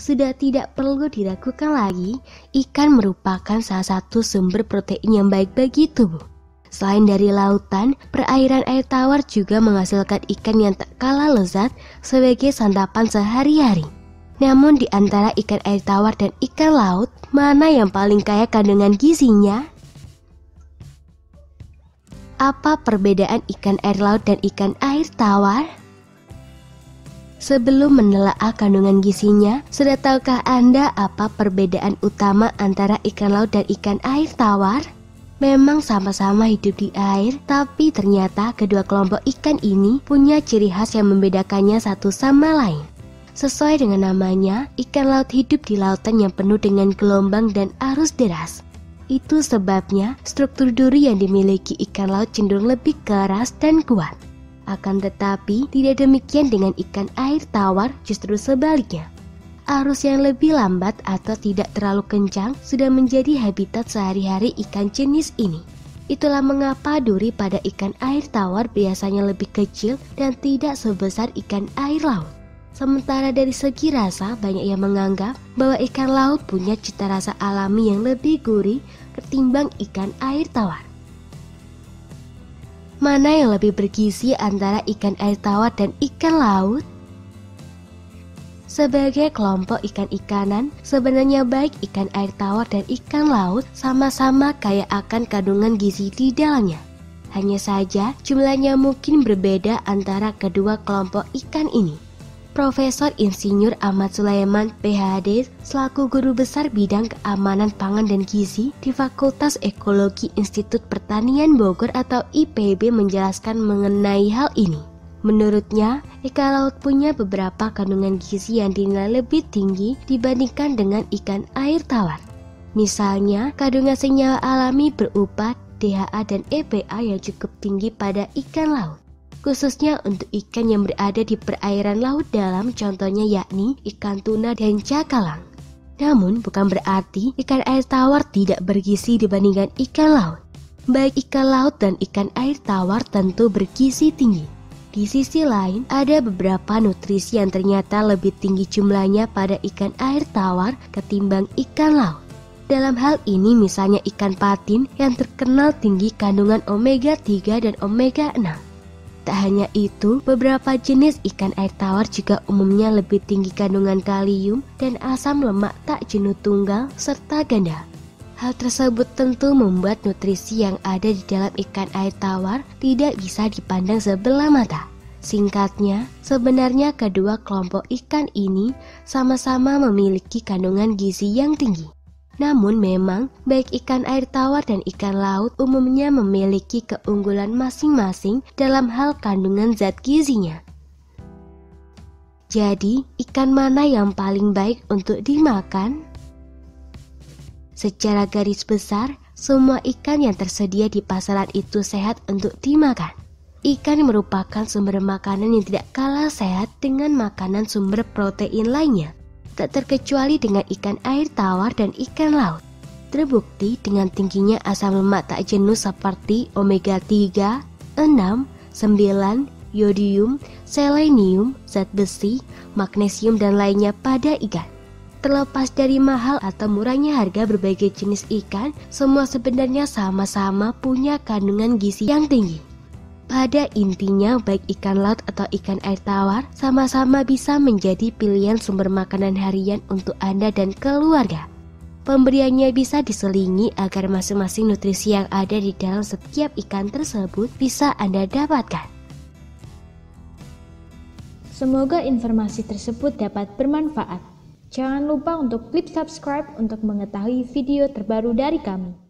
sudah tidak perlu diragukan lagi, ikan merupakan salah satu sumber protein yang baik bagi tubuh. Selain dari lautan, perairan air tawar juga menghasilkan ikan yang tak kalah lezat sebagai santapan sehari-hari. Namun di antara ikan air tawar dan ikan laut, mana yang paling kaya kandungan gizinya? Apa perbedaan ikan air laut dan ikan air tawar? Sebelum menelaah kandungan gizinya, sudah tahukah Anda apa perbedaan utama antara ikan laut dan ikan air tawar? Memang sama-sama hidup di air, tapi ternyata kedua kelompok ikan ini punya ciri khas yang membedakannya satu sama lain. Sesuai dengan namanya, ikan laut hidup di lautan yang penuh dengan gelombang dan arus deras. Itu sebabnya struktur duri yang dimiliki ikan laut cenderung lebih keras dan kuat. Akan tetapi, tidak demikian dengan ikan air tawar, justru sebaliknya. Arus yang lebih lambat atau tidak terlalu kencang sudah menjadi habitat sehari-hari ikan jenis ini. Itulah mengapa duri pada ikan air tawar biasanya lebih kecil dan tidak sebesar ikan air laut. Sementara dari segi rasa, banyak yang menganggap bahwa ikan laut punya cita rasa alami yang lebih gurih ketimbang ikan air tawar. Mana yang lebih bergizi antara ikan air tawar dan ikan laut? Sebagai kelompok ikan-ikanan, sebenarnya baik ikan air tawar dan ikan laut sama-sama kaya akan kandungan gizi di dalamnya. Hanya saja jumlahnya mungkin berbeda antara kedua kelompok ikan ini. Profesor Insinyur Ahmad Sulaiman, PhD, selaku guru besar bidang keamanan pangan dan gizi di Fakultas Ekologi Institut Pertanian Bogor atau IPB menjelaskan mengenai hal ini. Menurutnya, ikan laut punya beberapa kandungan gizi yang dinilai lebih tinggi dibandingkan dengan ikan air tawar. Misalnya, kandungan senyawa alami berupa DHA dan EPA yang cukup tinggi pada ikan laut, khususnya untuk ikan yang berada di perairan laut dalam, contohnya yakni ikan tuna dan cakalang. Namun bukan berarti ikan air tawar tidak bergizi dibandingkan ikan laut. Baik ikan laut dan ikan air tawar tentu bergizi tinggi. Di sisi lain, ada beberapa nutrisi yang ternyata lebih tinggi jumlahnya pada ikan air tawar ketimbang ikan laut. Dalam hal ini misalnya ikan patin yang terkenal tinggi kandungan omega 3 dan omega 6. Tak hanya itu, beberapa jenis ikan air tawar juga umumnya lebih tinggi kandungan kalium dan asam lemak tak jenuh tunggal serta ganda. Hal tersebut tentu membuat nutrisi yang ada di dalam ikan air tawar tidak bisa dipandang sebelah mata. Singkatnya, sebenarnya kedua kelompok ikan ini sama-sama memiliki kandungan gizi yang tinggi. Namun memang, baik ikan air tawar dan ikan laut umumnya memiliki keunggulan masing-masing dalam hal kandungan zat gizinya. Jadi, ikan mana yang paling baik untuk dimakan? Secara garis besar, semua ikan yang tersedia di pasaran itu sehat untuk dimakan. Ikan merupakan sumber makanan yang tidak kalah sehat dengan makanan sumber protein lainnya, tak terkecuali dengan ikan air tawar dan ikan laut. Terbukti dengan tingginya asam lemak tak jenuh seperti omega 3, 6, 9, yodium, selenium, zat besi, magnesium dan lainnya pada ikan. Terlepas dari mahal atau murahnya harga berbagai jenis ikan, semua sebenarnya sama-sama punya kandungan gizi yang tinggi. Pada intinya, baik ikan laut atau ikan air tawar sama-sama bisa menjadi pilihan sumber makanan harian untuk Anda dan keluarga. Pemberiannya bisa diselingi agar masing-masing nutrisi yang ada di dalam setiap ikan tersebut bisa Anda dapatkan. Semoga informasi tersebut dapat bermanfaat. Jangan lupa untuk klik subscribe untuk mengetahui video terbaru dari kami.